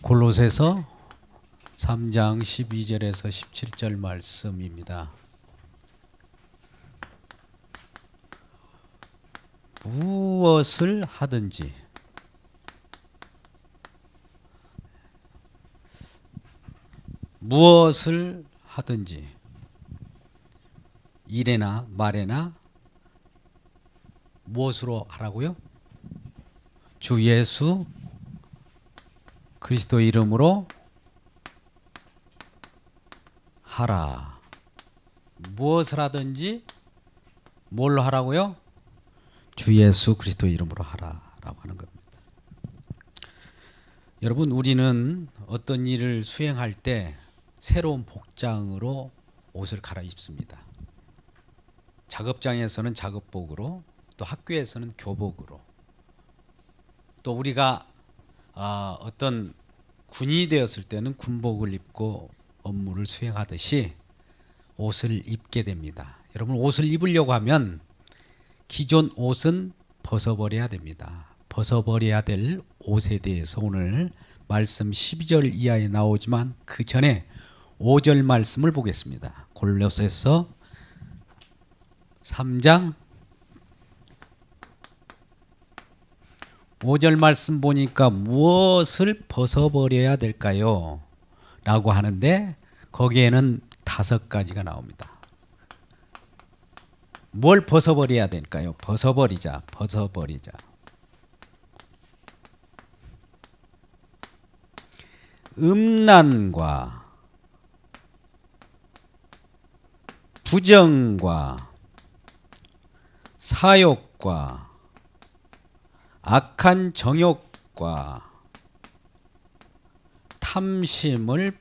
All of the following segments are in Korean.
골로새서 3장 12절에서 17절 말씀입니다. 무엇을 하든지 일에나 말에나 무엇으로 하라고요? 주 예수 그리스도 이름으로 하라. 무엇을 하든지 뭘로 하라고요? 주 예수 그리스도 이름으로 하라라고 하는 겁니다. 여러분, 우리는 어떤 일을 수행할 때 새로운 복장으로 옷을 갈아입습니다. 작업장에서는 작업복으로, 또 학교에서는 교복으로, 또 우리가 어떤 군인이 되었을 때는 군복을 입고 업무를 수행하듯이 옷을 입게 됩니다. 여러분, 옷을 입으려고 하면 기존 옷은 벗어버려야 됩니다. 벗어버려야 될 옷에 대해서 오늘 말씀 12절 이하에 나오지만 그 전에 5절 말씀을 보겠습니다. 골로새서 3장 5절 말씀 보니까 무엇을 벗어버려야 될까요? 라고 하는데 거기에는 5가지가 나옵니다. 뭘 벗어버려야 될까요? 벗어버리자. 음란과 부정과 사욕과 악한 정욕과 탐심을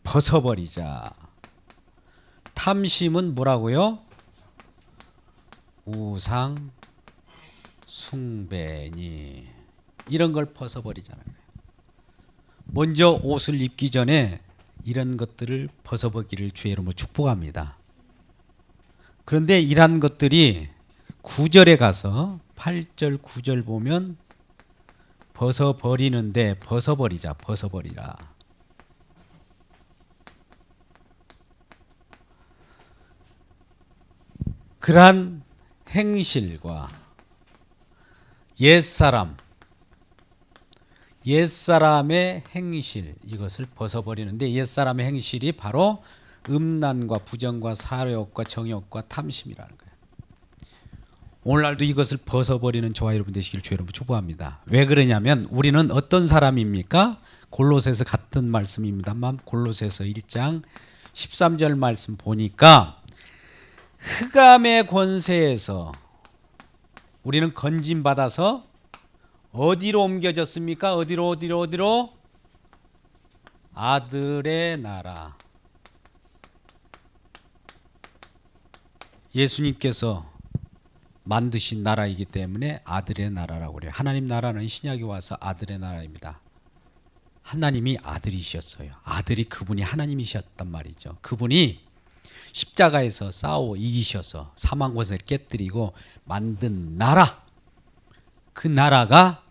벗어버리자. 탐심은 뭐라고요? 우상 숭배니 이런 걸 벗어버리잖아요. 먼저 옷을 입기 전에 이런 것들을 벗어버리기를 주의 이름으로 축복합니다. 그런데 이러한 것들이 9절에 가서 8절 9절 보면 벗어버리는데 벗어버리라. 그러한 행실과 옛사람의 행실, 이것을 벗어버리는데 옛사람의 행실이 바로 음란과 부정과 사욕과 정욕과 탐심이라는 거예요. 오늘날도 이것을 벗어버리는 저와 여러분 되시길 주의 이름으로 축복합니다. 왜 그러냐면 우리는 어떤 사람입니까? 골로새서 같은 말씀입니다만 골로새서 1장 13절 말씀 보니까 흑암의 권세에서 우리는 건짐받아서 어디로 옮겨졌습니까? 어디로? 아들의 나라. 예수님께서 만드신 나라이기 때문에 아들의 나라라고 그래요. 하나님 나라는 신약에 와서 아들의 나라입니다. 하나님이 아들이셨어요. 아들이 그분이 하나님이셨단 말이죠. 그분이 십자가에서 싸워 이기셔서 사망 권세를 깨뜨리고 만든 나라, 그 나라가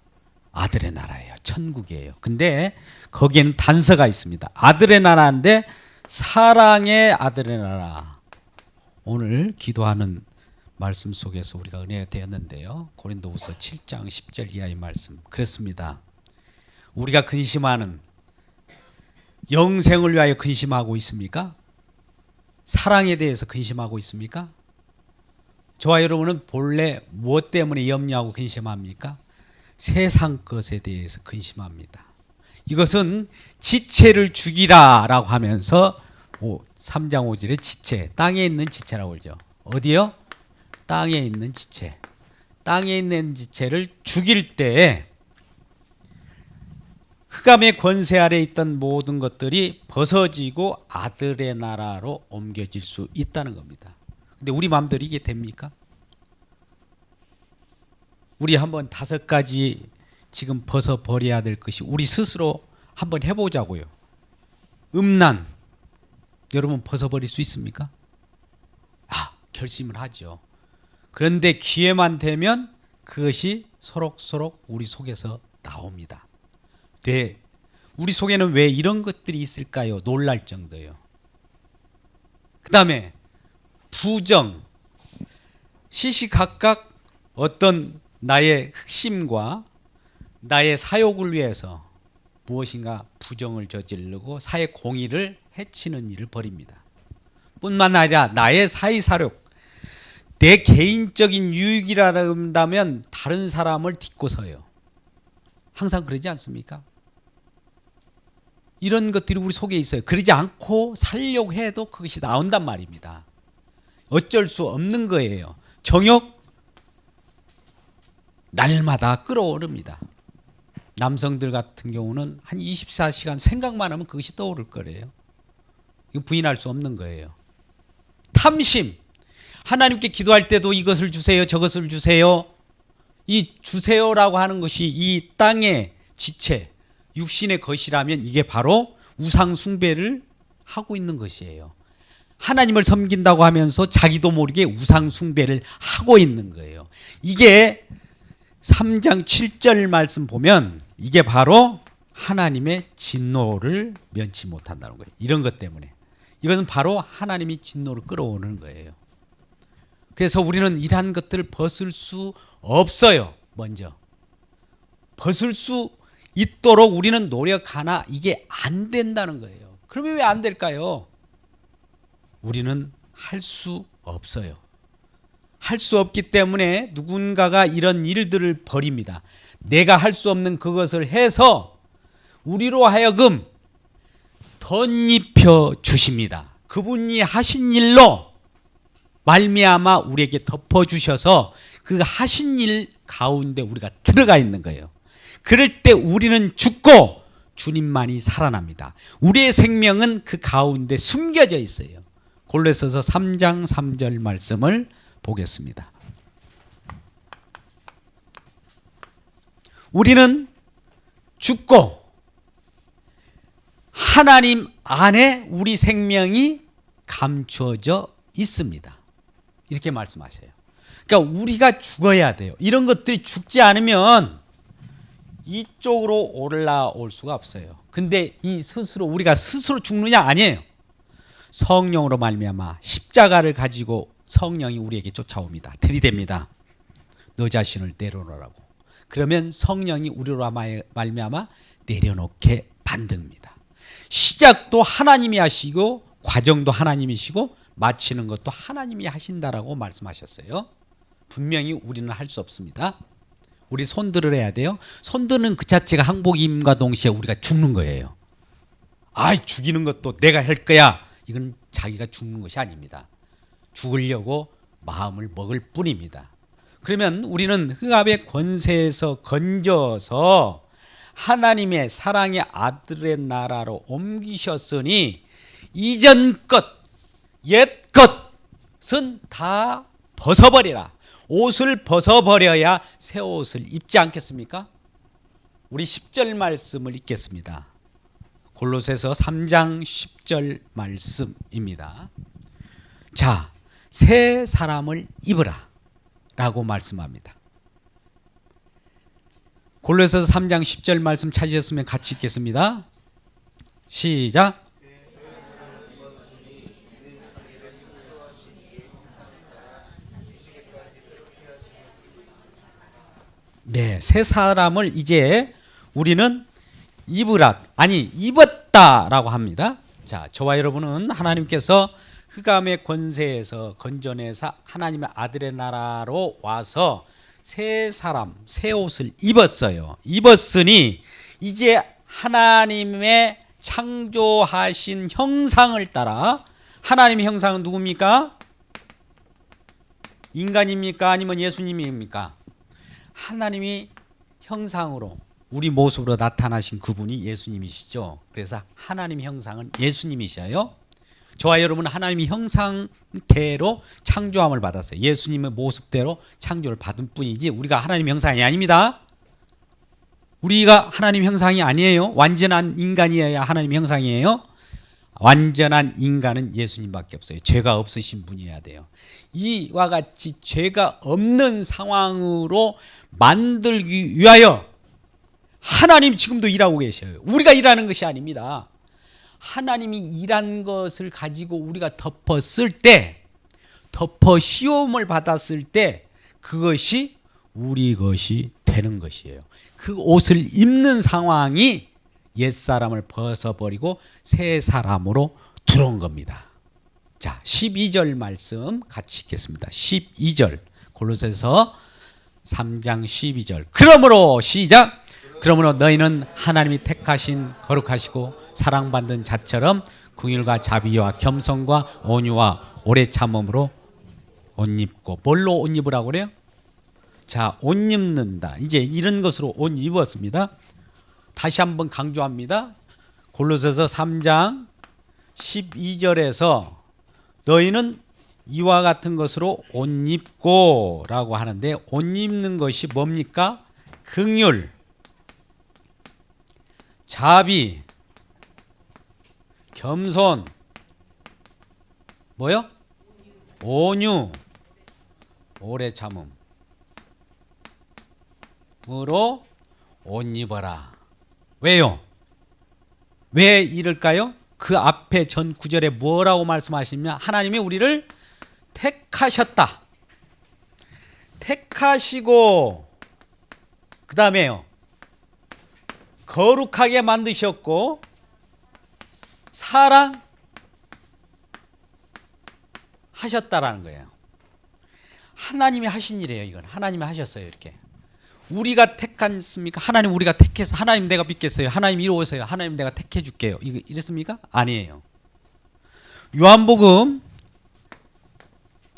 아들의 나라예요. 천국이에요. 근데 거기에는 단서가 있습니다. 아들의 나라인데 사랑의 아들의 나라. 오늘 기도하는 말씀 속에서 우리가 은혜가 되었는데요. 고린도후서 7장 10절 이하의 말씀 그렇습니다. 우리가 근심하는 영생을 위하여 근심하고 있습니까? 사랑에 대해서 근심하고 있습니까? 저와 여러분은 본래 무엇 때문에 염려하고 근심합니까? 세상 것에 대해서 근심합니다. 이것은 지체를 죽이라 라고 하면서 3장 5절에 지체, 땅에 있는 지체라고 그러죠. 어디요? 땅에 있는 지체. 땅에 있는 지체를 죽일 때 흑암의 권세 아래 있던 모든 것들이 벗어지고 아들의 나라로 옮겨질 수 있다는 겁니다. 근데 우리 마음대로 이게 됩니까? 우리 한번 5가지 지금 벗어버려야 될 것이 우리 스스로 한번 해보자고요. 음란, 여러분 벗어버릴 수 있습니까? 결심을 하죠. 그런데 기회만 되면 그것이 소록소록 우리 속에서 나옵니다. 네, 우리 속에는 왜 이런 것들이 있을까요? 놀랄 정도요. 그 다음에 부정, 시시각각 어떤 나의 흑심과 나의 사욕을 위해서 무엇인가 부정을 저지르고 사회 공의를 해치는 일을 벌입니다. 뿐만 아니라 나의 사의사욕, 내 개인적인 유익이라 한다면 다른 사람을 딛고 서요. 항상 그러지 않습니까? 이런 것들이 우리 속에 있어요. 그러지 않고 살려고 해도 그것이 나온단 말입니다. 어쩔 수 없는 거예요. 정욕 날마다 끌어오릅니다. 남성들 같은 경우는 한 24시간 생각만 하면 그것이 떠오를 거래요. 이거 부인할 수 없는 거예요. 탐심, 하나님께 기도할 때도 이것을 주세요, 저것을 주세요. 이 주세요라고 하는 것이 이 땅의 지체, 육신의 것이라면 이게 바로 우상 숭배를 하고 있는 것이에요. 하나님을 섬긴다고 하면서 자기도 모르게 우상 숭배를 하고 있는 거예요. 이게 3장 7절 말씀 보면 이게 바로 하나님의 진노를 면치 못한다는 거예요. 이런 것 때문에. 이것은 바로 하나님이 진노를 끌어오는 거예요. 그래서 우리는 이러한 것들을 벗을 수 없어요. 먼저 벗을 수 있도록 우리는 노력하나 이게 안 된다는 거예요. 그러면 왜 안 될까요? 우리는 할 수 없어요. 할 수 없기 때문에 누군가가 이런 일들을 벌입니다. 내가 할 수 없는 그것을 해서 우리로 하여금 덧입혀 주십니다. 그분이 하신 일로 말미암아 우리에게 덮어주셔서 그 하신 일 가운데 우리가 들어가 있는 거예요. 그럴 때 우리는 죽고 주님만이 살아납니다. 우리의 생명은 그 가운데 숨겨져 있어요. 골로새서 3장 3절 말씀을 보겠습니다. 우리는 죽고 하나님 안에 우리 생명이 감추어져 있습니다. 이렇게 말씀하셔요. 그러니까 우리가 죽어야 돼요. 이런 것들이 죽지 않으면 이쪽으로 올라올 수가 없어요. 근데 이 스스로 우리가 스스로 죽느냐? 아니에요. 성령으로 말미암아 십자가를 가지고 성령이 우리에게 쫓아옵니다. 들이댑니다. 너 자신을 내려놓으라고. 그러면 성령이 우리로 말미암아 내려놓게 만듭니다. 시작도 하나님이 하시고 과정도 하나님이시고 마치는 것도 하나님이 하신다라고 말씀하셨어요. 분명히 우리는 할 수 없습니다. 우리 손들을 해야 돼요. 손드는 그 자체가 항복임과 동시에 우리가 죽는 거예요. 죽이는 것도 내가 할 거야. 이건 자기가 죽는 것이 아닙니다. 죽으려고 마음을 먹을 뿐입니다. 그러면 우리는 흑암의 권세에서 건져서 하나님의 사랑의 아들의 나라로 옮기셨으니 이전 것, 옛 것은 다 벗어버리라. 옷을 벗어버려야 새 옷을 입지 않겠습니까? 우리 10절 말씀을 읽겠습니다. 골로새서 3장 10절 말씀입니다. 자, 새 사람을 입으라 라고 말씀합니다. 골로새서 3장 10절 말씀 찾으셨으면 같이 읽겠습니다. 시작. 네, 새 사람을 이제 우리는 입으라, 아니 입었다라고 합니다. 자, 저와 여러분은 하나님께서 흑암의 권세에서 건져내서 하나님의 아들의 나라로 와서 새 사람, 새 옷을 입었어요. 입었으니 이제 하나님의 창조하신 형상을 따라, 하나님의 형상은 누굽니까? 인간입니까? 아니면 예수님입니까? 하나님이 형상으로 우리 모습으로 나타나신 그분이 예수님이시죠. 그래서 하나님의 형상은 예수님이셔요. 저와 여러분은 하나님의 형상대로 창조함을 받았어요. 예수님의 모습대로 창조를 받은 뿐이지 우리가 하나님의 형상이 아닙니다. 우리가 하나님 형상이 아니에요. 완전한 인간이어야 하나님 형상이에요. 완전한 인간은 예수님밖에 없어요. 죄가 없으신 분이어야 돼요. 이와 같이 죄가 없는 상황으로 만들기 위하여 하나님 지금도 일하고 계셔요. 우리가 일하는 것이 아닙니다. 하나님이 일한 것을 가지고 우리가 덮었을 때, 덮어 시험을 받았을 때 그것이 우리 것이 되는 것이에요. 그 옷을 입는 상황이 옛사람을 벗어버리고 새 사람으로 들어온 겁니다. 자, 12절 말씀 같이 읽겠습니다. 12절 골로새서 3장 12절. 그러므로 시작. 그러므로 너희는 하나님이 택하신 거룩하시고 사랑받는 자처럼 긍휼과 자비와 겸손과 온유와 오래 참음으로 옷 입고. 뭘로 옷 입으라고 그래요? 자, 옷 입는다. 이제 이런 것으로 옷 입었습니다. 다시 한번 강조합니다. 골로새서 3장 12절에서 너희는 이와 같은 것으로 옷 입고 라고 하는데, 옷 입는 것이 뭡니까? 긍휼, 자비, 겸손, 뭐요? 온유, 오래 참음으로 옷 입어라. 왜요? 왜 이럴까요? 그 앞에 전 구절에 뭐라고 말씀하시냐면 하나님이 우리를 택하셨다. 택하시고 그 다음에요, 거룩하게 만드셨고 사랑하셨다라는 거예요. 하나님이 하신 일이에요. 이건 하나님이 하셨어요. 이렇게 우리가 택했습니까? 하나님 우리가 택해서 하나님 내가 믿겠어요. 하나님 이리 오세요. 하나님 내가 택해 줄게요. 이랬습니까? 아니에요. 요한복음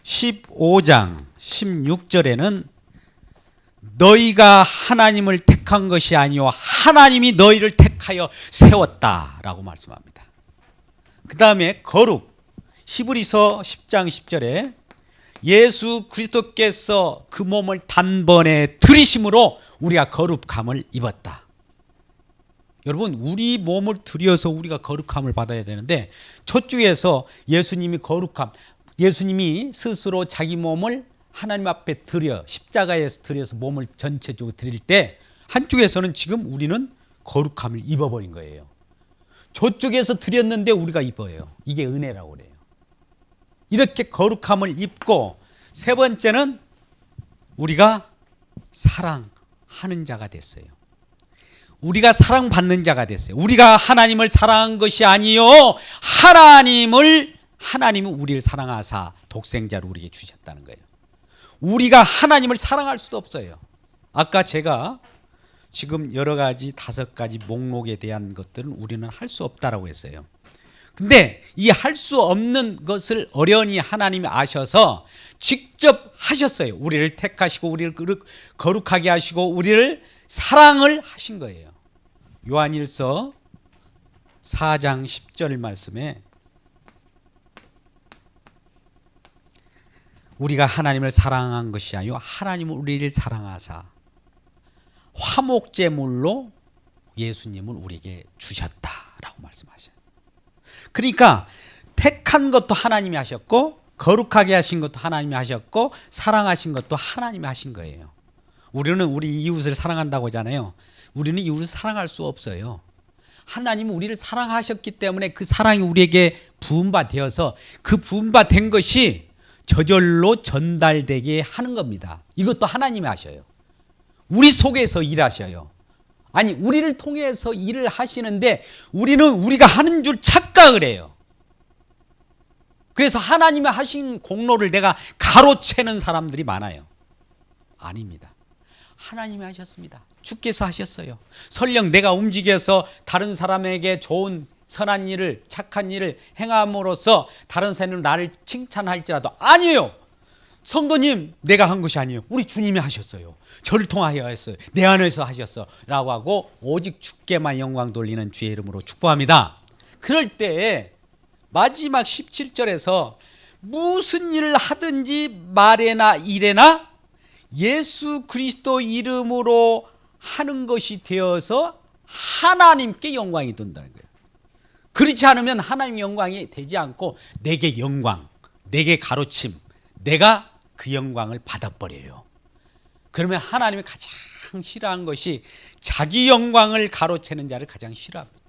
15장 16절에는 너희가 하나님을 택한 것이 아니요 하나님이 너희를 택하여 세웠다라고 말씀합니다. 그 다음에 거룩, 히브리서 10장 10절에 예수 그리스도께서 그 몸을 단번에 들이심으로 우리가 거룩함을 입었다. 여러분, 우리 몸을 들여서 우리가 거룩함을 받아야 되는데 저쪽에서 예수님이 거룩함, 예수님이 스스로 자기 몸을 하나님 앞에 들여 십자가에서 들여서 몸을 전체적으로 드릴 때 한쪽에서는 지금 우리는 거룩함을 입어버린 거예요. 저쪽에서 드렸는데 우리가 입어요. 이게 은혜라고 그래요. 이렇게 거룩함을 입고, 세 번째는 우리가 사랑하는 자가 됐어요. 우리가 사랑받는 자가 됐어요. 우리가 하나님을 사랑한 것이 아니요 하나님이 우리를 사랑하사 독생자를 우리에게 주셨다는 거예요. 우리가 하나님을 사랑할 수도 없어요. 아까 제가 지금 여러 가지 5가지 목록에 대한 것들은 우리는 할 수 없다라고 했어요. 근데 이 할 수 없는 것을 어련히 하나님이 아셔서 직접 하셨어요. 우리를 택하시고 우리를 거룩하게 하시고 우리를 사랑을 하신 거예요. 요한일서 4장 10절 말씀에 우리가 하나님을 사랑한 것이 아니요 하나님은 우리를 사랑하사 화목제물로 예수님을 우리에게 주셨다라고 말씀하셔요. 그러니까 택한 것도 하나님이 하셨고 거룩하게 하신 것도 하나님이 하셨고 사랑하신 것도 하나님이 하신 거예요. 우리는 우리 이웃을 사랑한다고 하잖아요. 우리는 이웃을 사랑할 수 없어요. 하나님은 우리를 사랑하셨기 때문에 그 사랑이 우리에게 부음바 되어서 그 부음바 된 것이 저절로 전달되게 하는 겁니다. 이것도 하나님이 하셔요. 우리 속에서 일하셔요. 아니, 우리를 통해서 일을 하시는데 우리는 우리가 하는 줄 착각을 해요. 그래서 하나님이 하신 공로를 내가 가로채는 사람들이 많아요. 아닙니다. 하나님이 하셨습니다. 주께서 하셨어요. 설령 내가 움직여서 다른 사람에게 좋은 선한 일을, 착한 일을 행함으로써 다른 사람은 나를 칭찬할지라도 아니에요. 성도님, 내가 한 것이 아니에요. 우리 주님이 하셨어요. 저를 통하여 했어요. 내 안에서 하셨어 라고 하고 오직 주께만 영광 돌리는 주의 이름으로 축복합니다. 그럴 때 마지막 17절에서 무슨 일을 하든지 말에나 일에나 예수 그리스도 이름으로 하는 것이 되어서 하나님께 영광이 돈다는 거예요. 그렇지 않으면 하나님 영광이 되지 않고 내게 영광, 내게 가로침, 내가 그 영광을 받아버려요. 그러면 하나님이 가장 가장 싫어하는 것이 자기 영광을 가로채는 자를 가장 싫어합니다.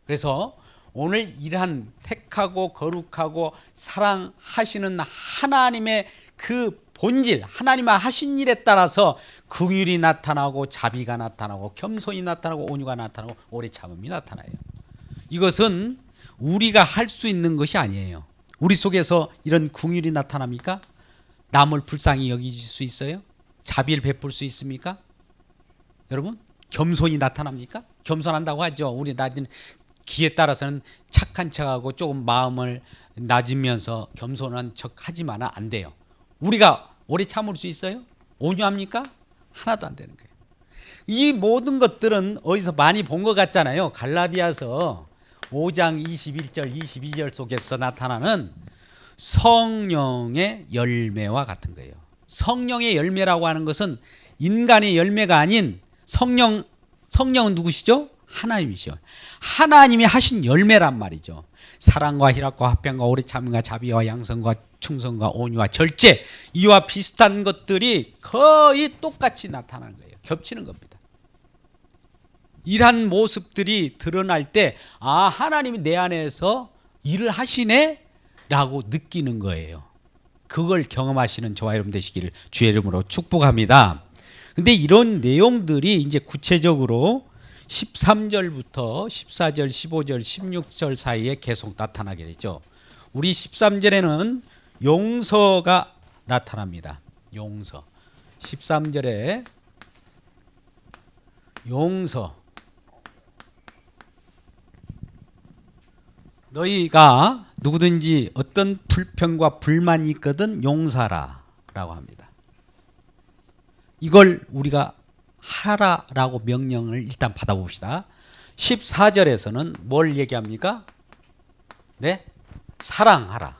그래서 오늘 이러한 택하고 거룩하고 사랑하시는 하나님의 그 본질, 하나님의 하신 일에 따라서 긍휼이 나타나고 자비가 나타나고 겸손이 나타나고 온유가 나타나고 오래 참음이 나타나요. 이것은 우리가 할 수 있는 것이 아니에요. 우리 속에서 이런 긍휼이 나타납니까? 남을 불쌍히 여기실 수 있어요? 자비를 베풀 수 있습니까? 여러분, 겸손이 나타납니까? 겸손한다고 하죠. 우리 낮은 기에 따라서는 착한 척하고 조금 마음을 낮으면서 겸손한 척 하지만 안 돼요. 우리가 오래 참을 수 있어요? 온유합니까? 하나도 안 되는 거예요. 이 모든 것들은 어디서 많이 본 것 같잖아요. 갈라디아서 5장 21절 22절 속에서 나타나는 성령의 열매와 같은 거예요. 성령의 열매라고 하는 것은 인간의 열매가 아닌 성령은 누구시죠? 하나님이시죠. 하나님이 하신 열매란 말이죠. 사랑과 희락과 화평과 오래 참음과 자비와 양선과 충성과 온유와 절제, 이와 비슷한 것들이 거의 똑같이 나타나는 거예요. 겹치는 겁니다. 이러한 모습들이 드러날 때 하나님이 내 안에서 일을 하시네 라고 느끼는 거예요. 그걸 경험하시는 저와 여러분 되시기를 주의 이름으로 축복합니다. 근데 이런 내용들이 이제 구체적으로 13절부터 14절, 15절, 16절 사이에 계속 나타나게 되죠. 우리 13절에는 용서가 나타납니다. 용서. 13절에 용서. 너희가 누구든지 어떤 불평과 불만이 있거든 용서하라 라고 합니다. 이걸 우리가 하라라고 명령을 일단 받아봅시다. 14절에서는 뭘 얘기합니까? 네? 사랑하라.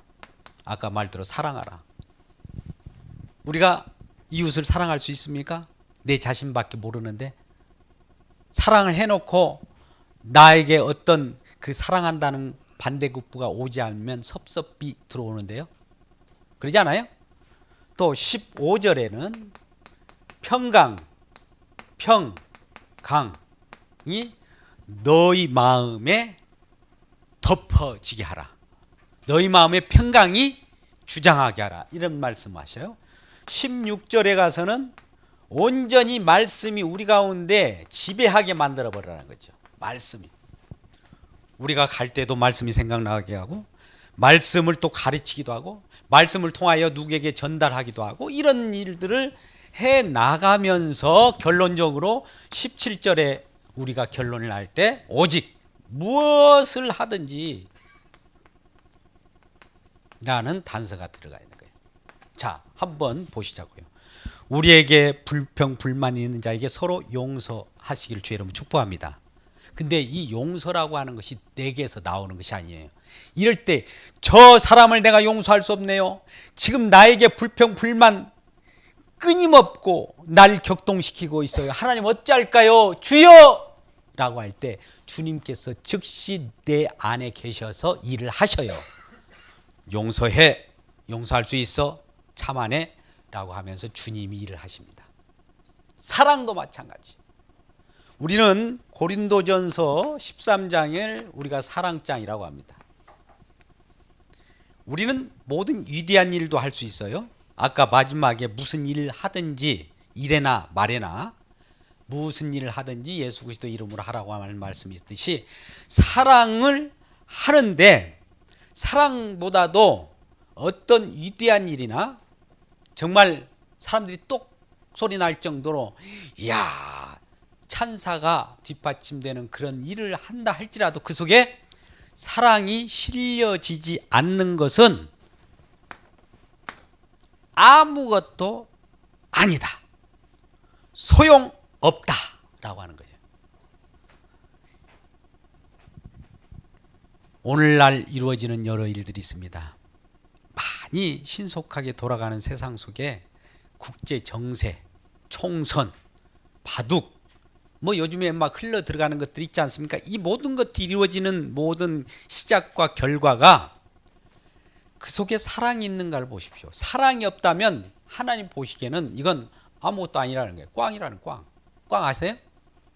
아까 말대로 사랑하라. 우리가 이웃을 사랑할 수 있습니까? 내 자신밖에 모르는데 사랑을 해놓고 나에게 어떤 그 사랑한다는 반대급부가 오지 않으면 섭섭이 들어오는데요. 그러지 않아요? 또 15절에는 평강이 너희 마음에 덮어지게 하라. 너희 마음에 평강이 주장하게 하라. 이런 말씀하셔요. 16절에 가서는 온전히 말씀이 우리 가운데 지배하게 만들어 버리라는 거죠. 말씀이. 우리가 갈 때도 말씀이 생각나게 하고 말씀을 또 가르치기도 하고 말씀을 통하여 누구에게 전달하기도 하고 이런 일들을 해 나가면서 결론적으로 17절에 우리가 결론을 낼 때 오직 무엇을 하든지 라는 단서가 들어가 있는 거예요. 자, 한번 보시자고요. 우리에게 불평 불만이 있는 자에게 서로 용서하시기를 주의 이름으로 축복합니다. 근데 이 용서라고 하는 것이 내게서 나오는 것이 아니에요. 이럴 때 저 사람을 내가 용서할 수 없네요. 지금 나에게 불평 불만 끊임없고 날 격동시키고 있어요. 하나님 어찌할까요? 주여! 라고 할 때 주님께서 즉시 내 안에 계셔서 일을 하셔요. 용서해. 용서할 수 있어. 참아내. 라고 하면서 주님이 일을 하십니다. 사랑도 마찬가지. 우리는 고린도전서 13장을 우리가 사랑장이라고 합니다. 우리는 모든 위대한 일도 할 수 있어요. 아까 마지막에 무슨 일을 하든지 이래나 말해나 무슨 일을 하든지 예수 그리스도 이름으로 하라고 하는 말씀이 있듯이 사랑을 하는데 사랑보다도 어떤 위대한 일이나 정말 사람들이 똑소리 날 정도로 이야 찬사가 뒷받침되는 그런 일을 한다 할지라도 그 속에 사랑이 실려지지 않는 것은 아무것도 아니다. 소용없다. 라고 하는 거예요. 오늘날 이루어지는 여러 일들이 있습니다. 많이 신속하게 돌아가는 세상 속에 국제 정세, 총선, 바둑, 뭐 요즘에 막 흘러 들어가는 것들이 있지 않습니까? 이 모든 것들이 이루어지는 모든 시작과 결과가 그 속에 사랑이 있는가를 보십시오. 사랑이 없다면 하나님 보시기에는 이건 아무것도 아니라는 거예요. 꽝이라는 꽝. 꽝 아세요?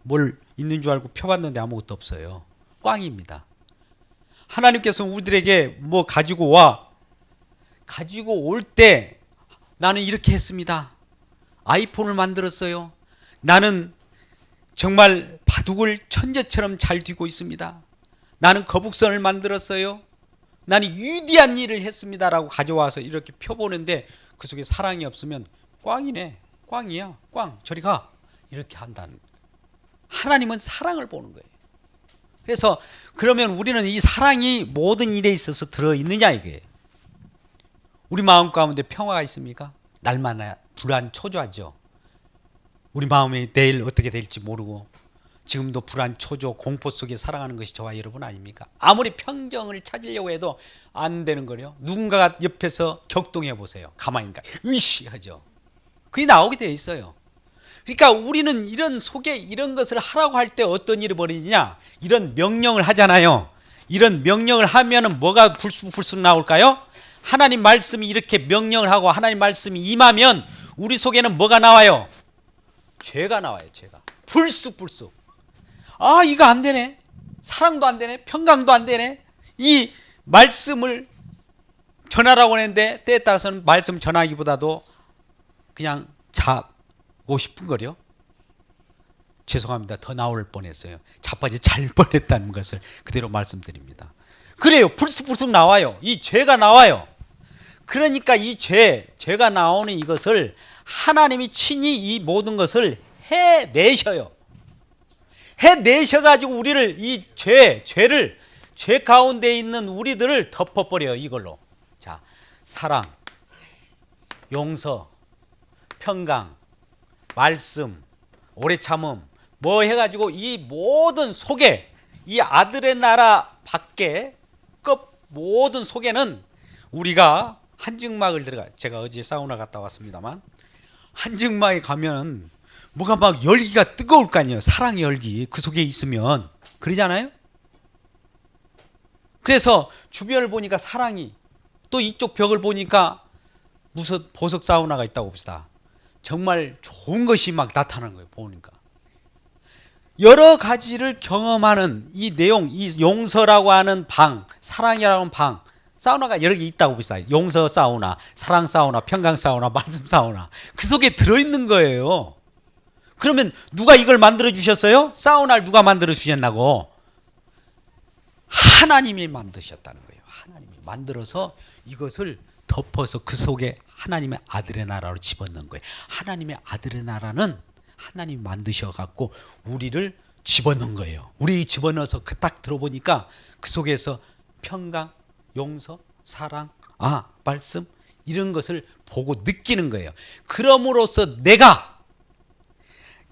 뭘 있는 줄 알고 펴봤는데 아무것도 없어요. 꽝입니다. 하나님께서 우리들에게 뭐 가지고 와. 가지고 올 때 나는 이렇게 했습니다. 아이폰을 만들었어요. 나는 정말 바둑을 천재처럼 잘 두고 있습니다. 나는 거북선을 만들었어요. 나는 위대한 일을 했습니다라고 가져와서 이렇게 펴보는데 그 속에 사랑이 없으면 꽝이네. 꽝이야. 꽝. 저리 가. 이렇게 한다는 거예요. 하나님은 사랑을 보는 거예요. 그래서 그러면 우리는 이 사랑이 모든 일에 있어서 들어있느냐 이게. 우리 마음 가운데 평화가 있습니까? 날마다 불안 초조하죠. 우리 마음이 내일 어떻게 될지 모르고 지금도 불안 초조 공포 속에 살아가는 것이 저와 여러분 아닙니까? 아무리 평정을 찾으려고 해도 안 되는 거요. 누군가가 옆에서 격동해 보세요. 가만히 있니까 으쌰하죠. 그게 나오게 돼 있어요. 그러니까 우리는 이런 속에 이런 것을 하라고 할 때 어떤 일이 벌어지냐? 이런 명령을 하잖아요. 이런 명령을 하면은 뭐가 불쑥 나올까요? 하나님 말씀이 이렇게 명령을 하고 하나님 말씀이 임하면 우리 속에는 뭐가 나와요? 죄가 나와요. 죄가 불쑥. 아, 이거 안 되네. 사랑도 안 되네. 평강도 안 되네. 이 말씀을 전하라고 했는데 때에 따라서는 말씀 전하기보다도 그냥 자고 싶은 거요. 죄송합니다. 더 나올 뻔했어요. 자빠지 잘 뻔했다는 것을 그대로 말씀드립니다. 그래요. 불쑥 나와요. 이 죄가 나와요. 그러니까 이 죄가 나오는 이것을 하나님이 친히 이 모든 것을 해내셔요. 해내셔가지고 우리를 이 죄를 죄 가운데 있는 우리들을 덮어버려요. 이걸로. 자, 사랑, 용서, 평강, 말씀, 오래 참음 뭐 해가지고 이 모든 속에 이 아들의 나라 밖에 모든 속에는 우리가 한증막을 들어가. 제가 어제 사우나 갔다 왔습니다만 한증막에 가면 뭐가 막 열기가 뜨거울 거 아니에요. 사랑의 열기 그 속에 있으면 그러잖아요. 그래서 주변을 보니까 사랑이 또 이쪽 벽을 보니까 무슨 보석 사우나가 있다고 봅시다. 정말 좋은 것이 막 나타나는 거예요. 보니까 여러 가지를 경험하는 이 내용, 이 용서라고 하는 방, 사랑이라고 하는 방, 사우나가 여러 개 있다고 봅시다. 용서 사우나, 사랑 사우나, 평강 사우나, 말씀 사우나 그 속에 들어있는 거예요. 그러면 누가 이걸 만들어 주셨어요? 사우나를 누가 만들어 주셨나고? 하나님이 만드셨다는 거예요. 하나님이 만들어서 이것을 덮어서 그 속에 하나님의 아들의 나라로 집어넣은 거예요. 하나님의 아들의 나라는 하나님이 만드셔갖고 우리를 집어넣은 거예요. 우리 집어넣어서 그 딱 들어보니까 그 속에서 평강, 용서, 사랑, 말씀 이런 것을 보고 느끼는 거예요. 그럼으로써 내가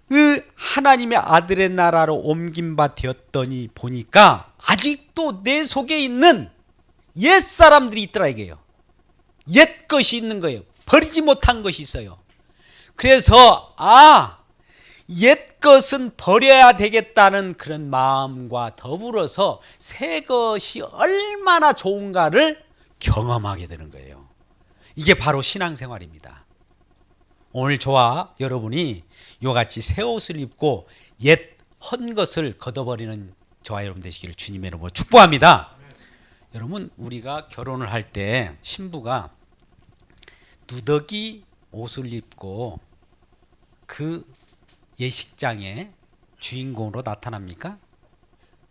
그 하나님의 아들의 나라로 옮긴 바 되었더니 보니까 아직도 내 속에 있는 옛 사람들이 있더라 이게요. 옛 것이 있는 거예요. 버리지 못한 것이 있어요. 그래서 옛 것은 버려야 되겠다는 그런 마음과 더불어서 새 것이 얼마나 좋은가를 경험하게 되는 거예요. 이게 바로 신앙생활입니다. 오늘 저와 여러분이 이와 같이 새 옷을 입고 옛 헌 것을 걷어버리는 저와 여러분 되시기를 주님의 이름으로 축복합니다. 여러분, 우리가 결혼을 할 때 신부가 누더기 옷을 입고 그 예식장의 주인공으로 나타납니까?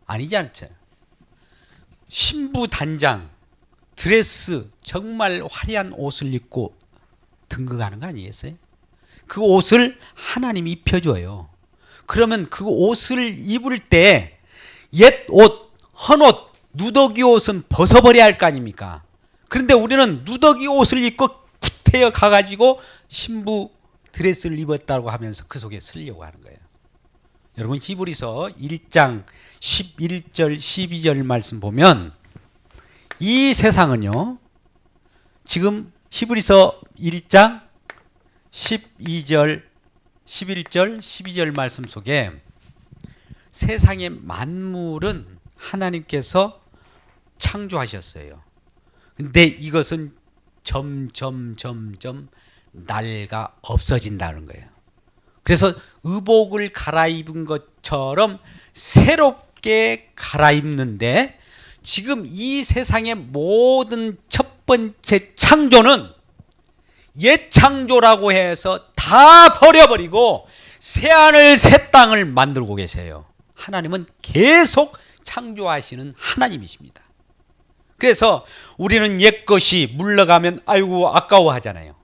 아니지 않죠. 신부 단장 드레스 정말 화려한 옷을 입고 등극하는 거 아니겠어요? 그 옷을 하나님이 입혀줘요. 그러면 그 옷을 입을 때 옛 옷, 헌 옷, 누더기 옷은 벗어버려야 할 거 아닙니까? 그런데 우리는 누더기 옷을 입고 구태여 가가지고 신부 드레스를 입었다고 하면서 그 속에 쓰려고 하는 거예요. 여러분 히브리서 1장 11절 12절 말씀 보면 이 세상은요 지금 히브리서 1장 12절 11절 12절 말씀 속에 세상의 만물은 하나님께서 창조하셨어요. 근데 이것은 점점 날가 없어진다는 거예요. 그래서 의복을 갈아입은 것처럼 새롭게 갈아입는데, 지금 이 세상의 모든 첫 번째 창조는 옛 창조라고 해서 다 버려버리고 새하늘 새 땅을 만들고 계세요. 하나님은 계속 창조하시는 하나님이십니다. 그래서 우리는 옛것이 물러가면 아이고 아까워하잖아요.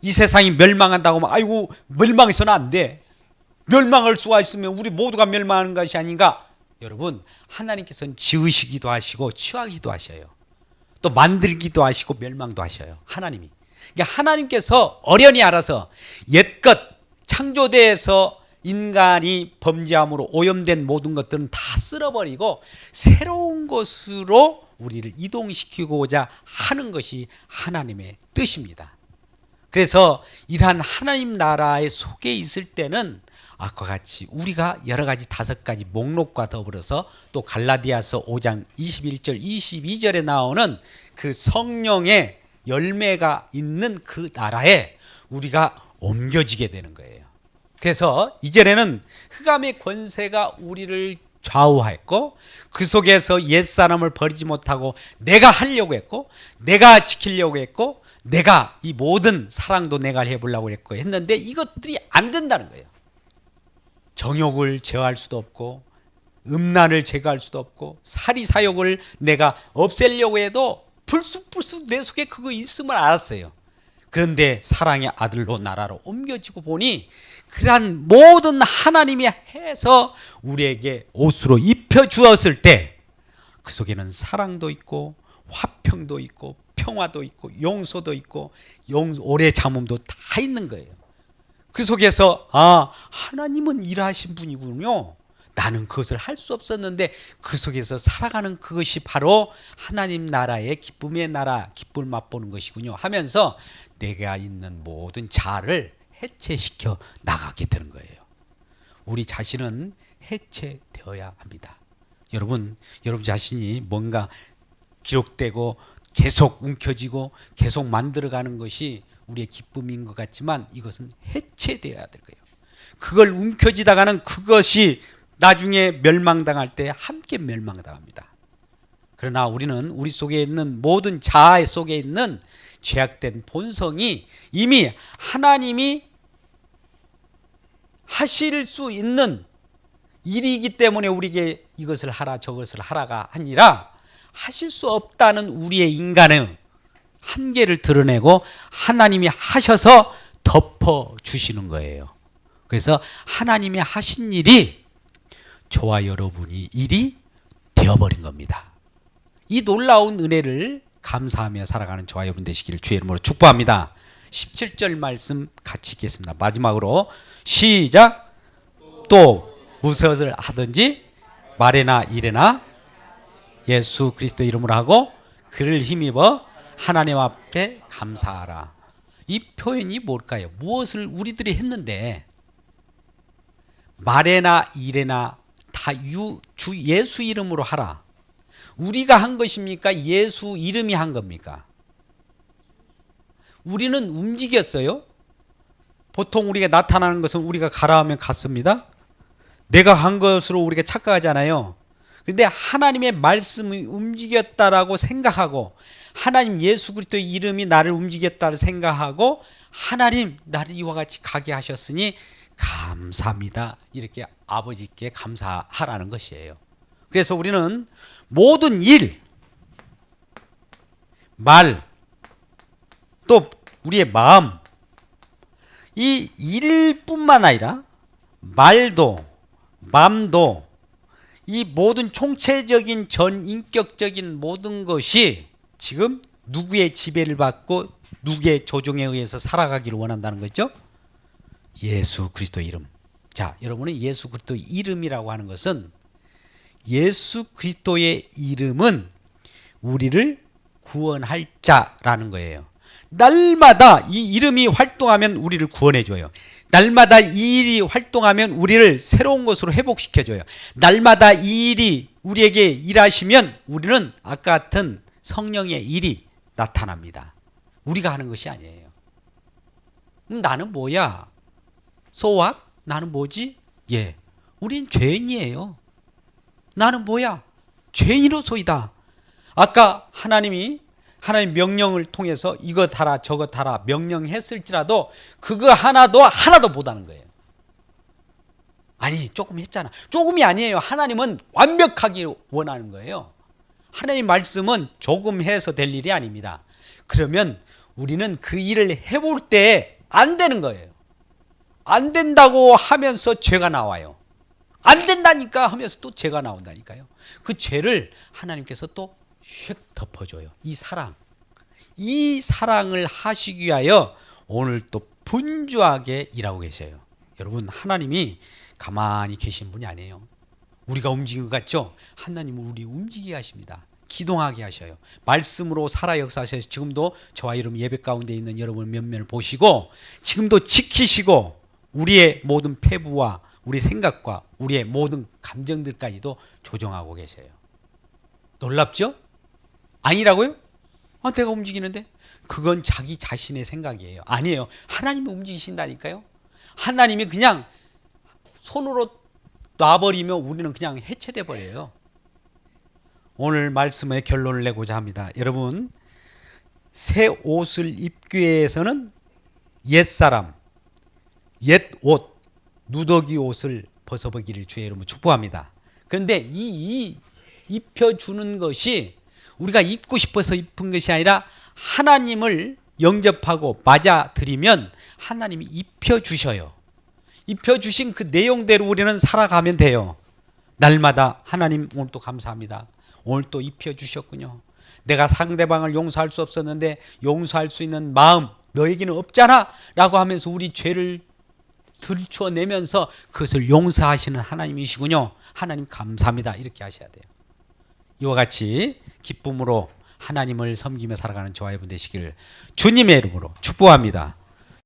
이 세상이 멸망한다고 하면 아이고 멸망해서는 안 돼. 멸망할 수가 있으면 우리 모두가 멸망하는 것이 아닌가. 여러분, 하나님께서는 지으시기도 하시고 취하기도 하셔요. 또 만들기도 하시고 멸망도 하셔요. 하나님이. 그러니까 하나님께서 어련히 알아서 옛것 창조대에서 인간이 범죄함으로 오염된 모든 것들은 다 쓸어버리고 새로운 것으로 우리를 이동시키고자 하는 것이 하나님의 뜻입니다. 그래서 이러한 하나님 나라의 속에 있을 때는 아까 같이 우리가 여러 가지 5가지 목록과 더불어서 또 갈라디아서 5장 21절 22절에 나오는 그 성령의 열매가 있는 그 나라에 우리가 옮겨지게 되는 거예요. 그래서 이전에는 흑암의 권세가 우리를 좌우했고 그 속에서 옛사람을 버리지 못하고 내가 하려고 했고 내가 지키려고 했고 내가 이 모든 사랑도 내가 해보려고 했는데 이것들이 안 된다는 거예요. 정욕을 제어할 수도 없고 음란을 제거할 수도 없고 사리사욕을 내가 없애려고 해도 불쑥불쑥 내 속에 그거 있음을 알았어요. 그런데 사랑의 아들로 나라로 옮겨지고 보니 그러한 모든 하나님이 해서 우리에게 옷으로 입혀주었을 때 그 속에는 사랑도 있고 화평도 있고 평화도 있고 용서도 있고 오래 참음도 다 있는 거예요. 그 속에서 하나님은 일하신 분이군요. 나는 그것을 할 수 없었는데 그 속에서 살아가는 그것이 바로 하나님 나라의 기쁨의 나라, 기쁨을 맛보는 것이군요 하면서 내가 있는 모든 자아를 해체시켜 나가게 되는 거예요. 우리 자신은 해체되어야 합니다. 여러분 자신이 뭔가 기록되고 계속 움켜쥐고 계속 만들어가는 것이 우리의 기쁨인 것 같지만 이것은 해체되어야 될 거예요. 그걸 움켜쥐다가는 그것이 나중에 멸망당할 때 함께 멸망당합니다. 그러나 우리는 우리 속에 있는 모든 자아 속에 있는 죄악된 본성이 이미 하나님이 하실 수 있는 일이기 때문에 우리에게 이것을 하라 저것을 하라가 아니라 하실 수 없다는 우리의 인간의 한계를 드러내고 하나님이 하셔서 덮어주시는 거예요. 그래서 하나님이 하신 일이 저와 여러분이 일이 되어버린 겁니다. 이 놀라운 은혜를 감사하며 살아가는 저와 여러분 되시기를 주의 이름으로 축복합니다. 17절 말씀 같이 읽겠습니다. 마지막으로 시작. 또 무엇을 하든지 말에나 일에나 예수 그리스도 이름으로 하고 그를 힘입어 하나님 앞에 감사하라. 이 표현이 뭘까요? 무엇을 우리들이 했는데 말에나 일에나 다 주 예수 이름으로 하라. 우리가 한 것입니까? 예수 이름이 한 겁니까? 우리는 움직였어요. 보통 우리가 나타나는 것은 우리가 가라 하면 갔습니다. 내가 한 것으로 우리가 착각하잖아요. 그런데 하나님의 말씀이 움직였다라고 생각하고 하나님 예수 그리스도의 이름이 나를 움직였다고 생각하고 하나님 나를 이와 같이 가게 하셨으니 감사합니다. 이렇게 아버지께 감사하라는 것이에요. 그래서 우리는 모든 일, 말, 또 우리의 마음, 이 일뿐만 아니라 말도 마음도 이 모든 총체적인 전인격적인 모든 것이 지금 누구의 지배를 받고 누구의 조종에 의해서 살아가기를 원한다는 거죠? 예수 그리스도의 이름. 자, 여러분은 예수 그리스도의 이름이라고 하는 것은 예수 그리스도의 이름은 우리를 구원할 자라는 거예요. 날마다 이 이름이 활동하면 우리를 구원해줘요. 날마다 이 일이 활동하면 우리를 새로운 것으로 회복시켜줘요. 날마다 이 일이 우리에게 일하시면 우리는 아까 같은 성령의 일이 나타납니다. 우리가 하는 것이 아니에요. 나는 뭐야? So what? 나는 뭐지? 예, 우린 죄인이에요. 나는 뭐야? 죄인으로소이다. 아까 하나님 명령을 통해서 이거 하라 저거 하라 명령했을지라도 그거 하나도 못하는 거예요. 아니 조금 했잖아. 조금이 아니에요. 하나님은 완벽하게 원하는 거예요. 하나님 말씀은 조금 해서 될 일이 아닙니다. 그러면 우리는 그 일을 해볼 때 안 되는 거예요. 안 된다고 하면서 죄가 나와요. 안 된다니까 하면서 또 죄가 나온다니까요. 그 죄를 하나님께서 또 휙 덮어줘요. 이 사랑을 하시기 위하여 오늘 또 분주하게 일하고 계세요. 여러분, 하나님이 가만히 계신 분이 아니에요. 우리가 움직인 것 같죠? 하나님은 우리 움직이게 하십니다. 기동하게 하셔요. 말씀으로 살아 역사하셔서 지금도 저와 여러분 예배 가운데 있는 여러분 몇몇을 보시고 지금도 지키시고 우리의 모든 폐부와 우리 생각과 우리의 모든 감정들까지도 조정하고 계세요. 놀랍죠? 아니라고요? 내가 움직이는데? 그건 자기 자신의 생각이에요. 아니에요. 하나님이 움직이신다니까요. 하나님이 그냥 손으로 놔버리면 우리는 그냥 해체돼 버려요. 오늘 말씀의 결론을 내고자 합니다. 여러분, 새 옷을 입기 위해서는 옛사람, 옛 옷, 누더기 옷을 벗어보기를 주의 이름으로 축복합니다. 그런데 이 입혀주는 것이 우리가 입고 싶어서 입은 것이 아니라 하나님을 영접하고 맞아들이면 하나님이 입혀주셔요. 입혀주신 그 내용대로 우리는 살아가면 돼요. 날마다 하나님 오늘 또 감사합니다. 오늘 또 입혀주셨군요. 내가 상대방을 용서할 수 없었는데 용서할 수 있는 마음 너에게는 없잖아 라고 하면서 우리 죄를 들춰내면서 그것을 용서하시는 하나님이시군요. 하나님 감사합니다. 이렇게 하셔야 돼요. 이와 같이 기쁨으로 하나님을 섬기며 살아가는 저와 여러분 되시기를 주님의 이름으로 축복합니다.